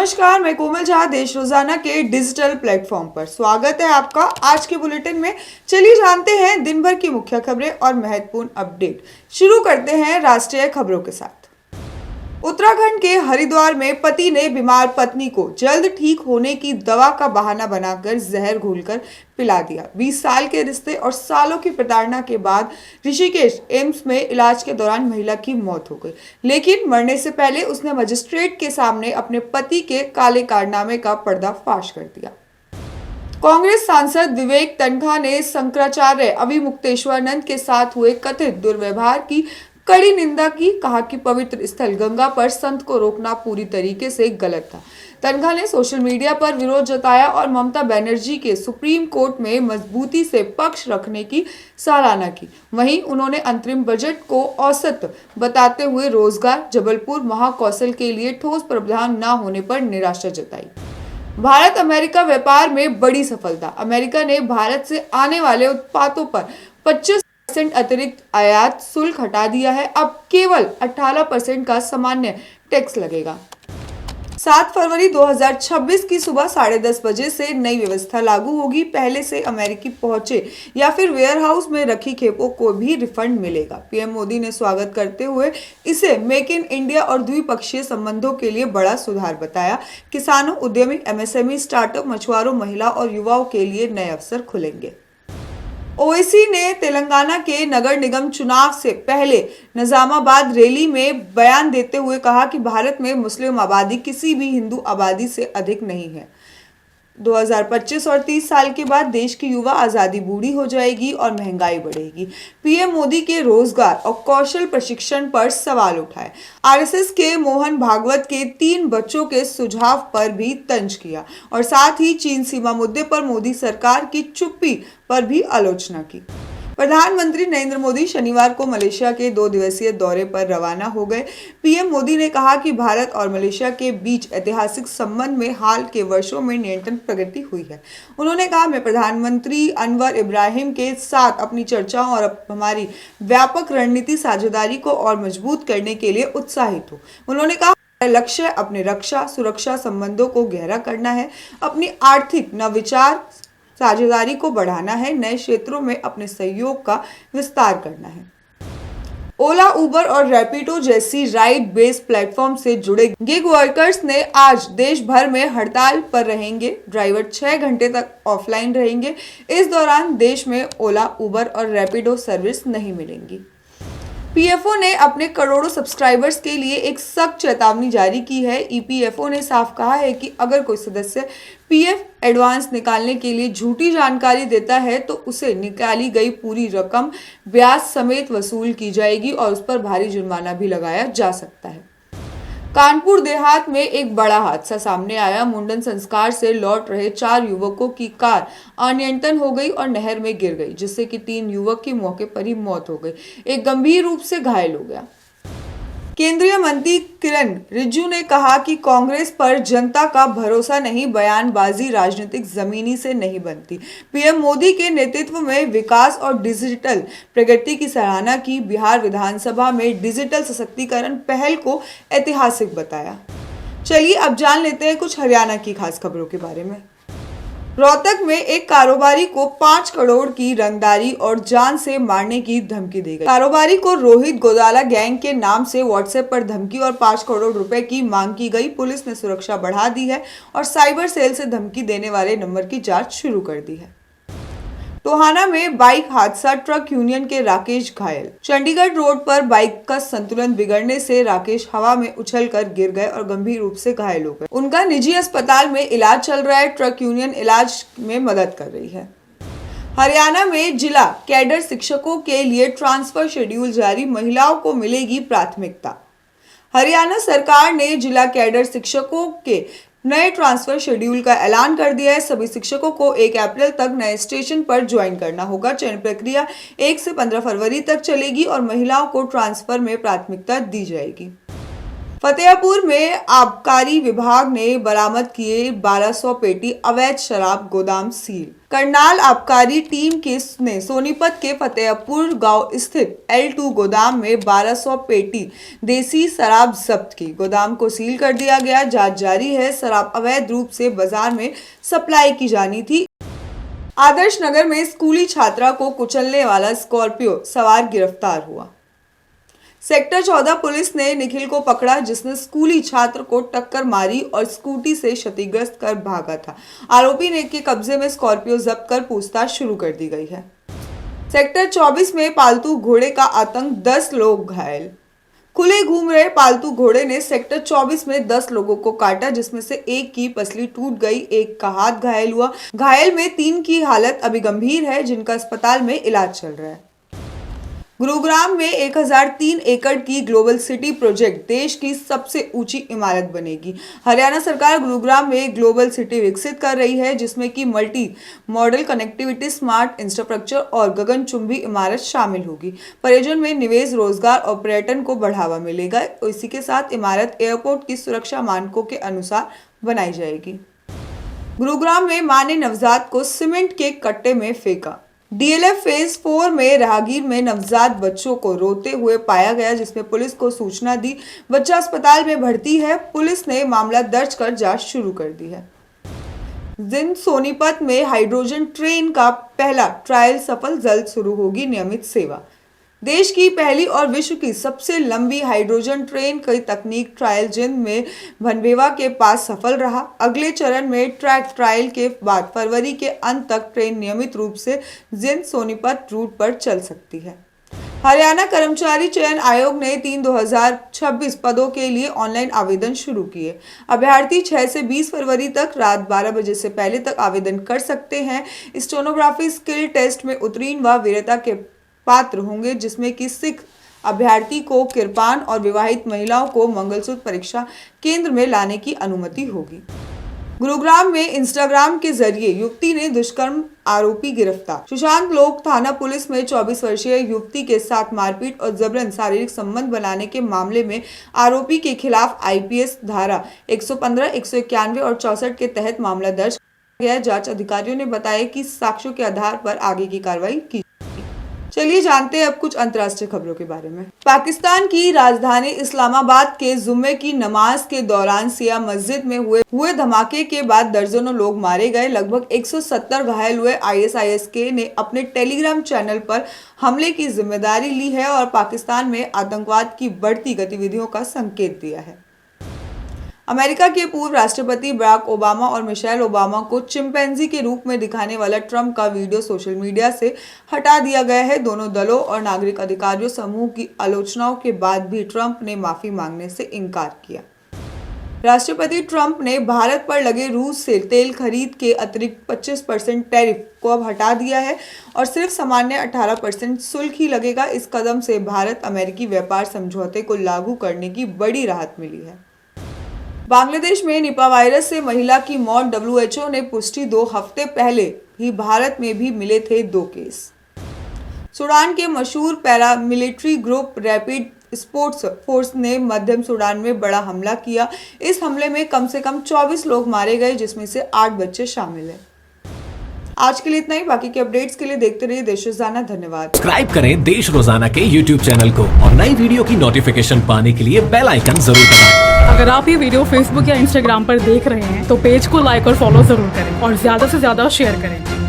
नमस्कार, मैं कोमल झा देश रोजाना के डिजिटल प्लेटफॉर्म पर स्वागत है आपका। आज के बुलेटिन में चलिए जानते हैं दिन भर की मुख्य खबरें और महत्वपूर्ण अपडेट। शुरू करते हैं राष्ट्रीय खबरों के साथ। उत्तराखंड के हरिद्वार में पति ने बीमार पत्नी को जल्द ठीक होने की दवा का बहाना बनाकर जहर घोलकर पिला दिया। 20 साल के रिश्ते और सालों की प्रताड़ना के बाद ऋषिकेश एम्स में इलाज के दौरान महिला की मौत हो गई, लेकिन मरने से पहले उसने मजिस्ट्रेट के सामने अपने पति के काले कारनामे का पर्दाफाश कर दिया। कांग्रेस सांसद विवेक तन्खा ने शंकराचार्य अविमुक्तेश्वरानंद के साथ हुए कथित दुर्व्यवहार की कड़ी निंदा की। कहा कि पवित्र स्थल गंगा पर संत को रोकना पूरी तरीके से गलत था। तन्खा ने सोशल मीडिया पर विरोध जताया और ममता बनर्जी के सुप्रीम कोर्ट में मजबूती से पक्ष रखने की सराहना की। वहीं उन्होंने अंतरिम बजट को औसत बताते हुए रोजगार, जबलपुर महाकौशल के लिए ठोस प्रावधान न होने पर निराशा जताई। भारत अमेरिका व्यापार में बड़ी सफलता। अमेरिका ने भारत से आने वाले उत्पादों पर 25% अतिरिक्त आयात शुल्क हटा दिया है। अब केवल 18% का सामान्य टैक्स लगेगा। 7 फरवरी 2026 की सुबह 10:30 बजे से नई व्यवस्था लागू होगी। पहले से अमेरिकी पहुंचे या फिर वेयरहाउस में रखी खेपों को भी रिफंड मिलेगा। पीएम मोदी ने स्वागत करते हुए इसे मेक इन इंडिया और द्विपक्षीय संबंधों के लिए बड़ा सुधार बताया। किसानों, उद्यमी, एमएसएमई, स्टार्टअप, मछुआरों, महिला और युवाओं के लिए नए अवसर खुलेंगे। ओवैसी ने तेलंगाना के नगर निगम चुनाव से पहले निजामाबाद रैली में बयान देते हुए कहा कि भारत में मुस्लिम आबादी किसी भी हिंदू आबादी से अधिक नहीं है। 2025 और 30 साल के बाद देश की युवा आज़ादी बूढ़ी हो जाएगी और महंगाई बढ़ेगी। पीएम मोदी के रोजगार और कौशल प्रशिक्षण पर सवाल उठाए। आरएसएस के मोहन भागवत के 3 बच्चों के सुझाव पर भी तंज किया और साथ ही चीन सीमा मुद्दे पर मोदी सरकार की चुप्पी पर भी आलोचना की। प्रधानमंत्री नरेंद्र मोदी शनिवार को मलेशिया के 2 दिवसीय दौरे पर रवाना हो गए। पीएम मोदी ने कहा कि भारत और मलेशिया के बीच ऐतिहासिक संबंध में हाल के वर्षों में निरंतर प्रगति हुई है। उन्होंने कहा, मैं प्रधानमंत्री अनवर इब्राहिम के साथ अपनी चर्चाओं और हमारी व्यापक रणनीति साझेदारी को और मजबूत करने के लिए उत्साहित हूँ। उन्होंने कहा, लक्ष्य अपने रक्षा सुरक्षा संबंधों को गहरा करना है, अपनी आर्थिक नवाचार साझेदारी को बढ़ाना है, नए क्षेत्रों में अपने सहयोग का विस्तार करना है। ओला, उबर और रैपिडो जैसी राइड बेस्ड प्लेटफॉर्म से जुड़े गिग वर्कर्स ने आज देश भर में हड़ताल पर रहेंगे। ड्राइवर 6 घंटे तक ऑफलाइन रहेंगे। इस दौरान देश में ओला, उबर और रैपिडो सर्विस नहीं मिलेंगी। पीएफओ ने अपने करोड़ों सब्सक्राइबर्स के लिए एक सख्त चेतावनी जारी की है। ईपीएफओ ने साफ कहा है कि अगर कोई सदस्य पीएफ एडवांस निकालने के लिए झूठी जानकारी देता है तो उसे निकाली गई पूरी रकम ब्याज समेत वसूल की जाएगी और उस पर भारी जुर्माना भी लगाया जा सकता है। कानपुर देहात में एक बड़ा हादसा सामने आया। मुंडन संस्कार से लौट रहे 4 युवकों की कार अनियंत्रित हो गई और नहर में गिर गई, जिससे कि 3 युवक की मौके पर ही मौत हो गई, एक गंभीर रूप से घायल हो गया। केंद्रीय मंत्री किरण रिजिजू ने कहा कि कांग्रेस पर जनता का भरोसा नहीं, बयानबाजी राजनीतिक जमीनी से नहीं बनती। पीएम मोदी के नेतृत्व में विकास और डिजिटल प्रगति की सराहना की। बिहार विधानसभा में डिजिटल सशक्तिकरण पहल को ऐतिहासिक बताया। चलिए अब जान लेते हैं कुछ हरियाणा की खास खबरों के बारे में। रोहतक में एक कारोबारी को 5 करोड़ की रंगदारी और जान से मारने की धमकी दी गई। कारोबारी को रोहित गोदाला गैंग के नाम से व्हाट्सएप पर धमकी और 5 करोड़ रुपए की मांग की गई। पुलिस ने सुरक्षा बढ़ा दी है और साइबर सेल से धमकी देने वाले नंबर की जांच शुरू कर दी है। टोहाना में बाइक हादसा, ट्रक यूनियन के राकेश घायल। चंडीगढ़ रोड पर बाइक का संतुलन बिगड़ने से राकेश हवा में उछलकर गिर गए और गंभीर रूप से घायल हो गए। उनका निजी अस्पताल में इलाज चल रहा है। ट्रक यूनियन इलाज में मदद कर रही है। हरियाणा में जिला कैडर शिक्षकों के लिए ट्रांसफर शेड्यूल जारी, महिलाओं को मिलेगी प्राथमिकता। हरियाणा सरकार ने जिला कैडर शिक्षकों के नए ट्रांसफर शेड्यूल का ऐलान कर दिया है। सभी शिक्षकों को 1 अप्रैल तक नए स्टेशन पर ज्वाइन करना होगा। चयन प्रक्रिया 1 से 15 फरवरी तक चलेगी और महिलाओं को ट्रांसफर में प्राथमिकता दी जाएगी। फतेहपुर में आबकारी विभाग ने बरामद किए 1200 पेटी अवैध शराब, गोदाम सील। करनाल आबकारी टीम ने सोनीपत के फतेहपुर गांव स्थित L2 गोदाम में 1200 पेटी देसी शराब जब्त की। गोदाम को सील कर दिया गया। जांच जारी है। शराब अवैध रूप से बाजार में सप्लाई की जानी थी। आदर्श नगर में स्कूली छात्रा को कुचलने वाला स्कॉर्पियो सवार गिरफ्तार हुआ। सेक्टर 14 पुलिस ने निखिल को पकड़ा, जिसने स्कूली छात्र को टक्कर मारी और स्कूटी से क्षतिग्रस्त कर भागा था। आरोपी ने के कब्जे में स्कॉर्पियो जब्त कर पूछताछ शुरू कर दी गई है। सेक्टर 24 में पालतू घोड़े का आतंक, 10 लोग घायल। खुले घूम रहे पालतू घोड़े ने सेक्टर 24 में 10 लोगों को काटा, जिसमें से एक की पसली टूट गई, एक का हाथ घायल हुआ। घायल में 3 की हालत अभी गंभीर है, जिनका अस्पताल में इलाज चल रहा है। गुरुग्राम में 1003 एकड़ की ग्लोबल सिटी प्रोजेक्ट देश की सबसे ऊंची इमारत बनेगी। हरियाणा सरकार गुरुग्राम में ग्लोबल सिटी विकसित कर रही है, जिसमें कि multi modal connectivity, smart infrastructure और गगनचुंबी इमारत शामिल होगी। परियोजना में निवेश, रोजगार और पर्यटन को बढ़ावा मिलेगा। इसी के साथ इमारत एयरपोर्ट की सुरक्षा मानकों के अनुसार बनाई जाएगी। गुरुग्राम में मां ने नवजात को सीमेंट के कट्टे में फेंका। DLF फेज 4 में राहगीर में नवजात बच्चों को रोते हुए पाया गया, जिसमें पुलिस को सूचना दी। बच्चा अस्पताल में भर्ती है। पुलिस ने मामला दर्ज कर जांच शुरू कर दी है। जिंद सोनीपत में हाइड्रोजन ट्रेन का पहला ट्रायल सफल, जल्द शुरू होगी नियमित सेवा। देश की पहली और विश्व की सबसे लंबी हाइड्रोजन ट्रेन की तकनीक ट्रायल जिंद में भनबेवा के पास सफल रहा। अगले चरण में ट्रैक ट्रायल के बाद फरवरी के अंत तक ट्रेन नियमित रूप से जिंद सोनीपत रूट पर चल सकती है। हरियाणा कर्मचारी चयन आयोग ने 3/2026 पदों के लिए ऑनलाइन आवेदन शुरू किए। अभ्यर्थी 6 से 20 फरवरी तक रात 12 बजे से पहले तक आवेदन कर सकते हैं। स्टेनोग्राफी स्किल टेस्ट में उत्तीर्ण व वीरता के पात्र होंगे, जिसमें कि सिख अभ्यर्थी को किरपान और विवाहित महिलाओं को मंगलसूत्र परीक्षा केंद्र में लाने की अनुमति होगी। गुरुग्राम में इंस्टाग्राम के जरिए युवती ने दुष्कर्म, आरोपी गिरफ्तार। सुशांत लोक थाना पुलिस में 24 वर्षीय युवती के साथ मारपीट और जबरन शारीरिक संबंध बनाने के मामले में आरोपी के खिलाफ IPS धारा 115, 191 और 64 के तहत मामला दर्ज किया गया। जांच अधिकारियों ने बताया कि साक्ष्यों के आधार पर आगे की कार्रवाई की। चलिए जानते हैं अब कुछ अंतर्राष्ट्रीय खबरों के बारे में। पाकिस्तान की राजधानी इस्लामाबाद के जुम्मे की नमाज के दौरान सिया मस्जिद में हुए धमाके के बाद दर्जनों लोग मारे गए, लगभग 170 घायल हुए। ISIS ने अपने टेलीग्राम चैनल पर हमले की जिम्मेदारी ली है और पाकिस्तान में आतंकवाद की बढ़ती गतिविधियों का संकेत दिया है। अमेरिका के पूर्व राष्ट्रपति बराक ओबामा और मिशेल ओबामा को चिंपैंजी के रूप में दिखाने वाला ट्रंप का वीडियो सोशल मीडिया से हटा दिया गया है। दोनों दलों और नागरिक अधिकारियों समूह की आलोचनाओं के बाद भी ट्रंप ने माफी मांगने से इनकार किया। राष्ट्रपति ट्रंप ने भारत पर लगे रूस से तेल खरीद के अतिरिक्त 25% टैरिफ को अब हटा दिया है और सिर्फ सामान्य 18% शुल्क ही लगेगा। इस कदम से भारत अमेरिकी व्यापार समझौते को लागू करने की बड़ी राहत मिली है। बांग्लादेश में निपा वायरस से महिला की मौत, WHO ने पुष्टि। 2 हफ्ते पहले ही भारत में भी मिले थे 2 केस। सूडान के मशहूर paramilitary group rapid sports force ने मध्यम सूडान में बड़ा हमला किया। इस हमले में कम से कम 24 लोग मारे गए, जिसमें से 8 बच्चे शामिल हैं। आज के लिए इतना ही। बाकी के अपडेट्स के लिए देखते रहिए देश रोजाना। धन्यवाद। सब्सक्राइब करें देश रोजाना के YouTube चैनल को और नई वीडियो की नोटिफिकेशन पाने के लिए बेल आइकन जरूर दबाएं। अगर आप ये वीडियो Facebook या Instagram पर देख रहे हैं तो पेज को लाइक और फॉलो जरूर करें और ज्यादा से ज्यादा शेयर करें।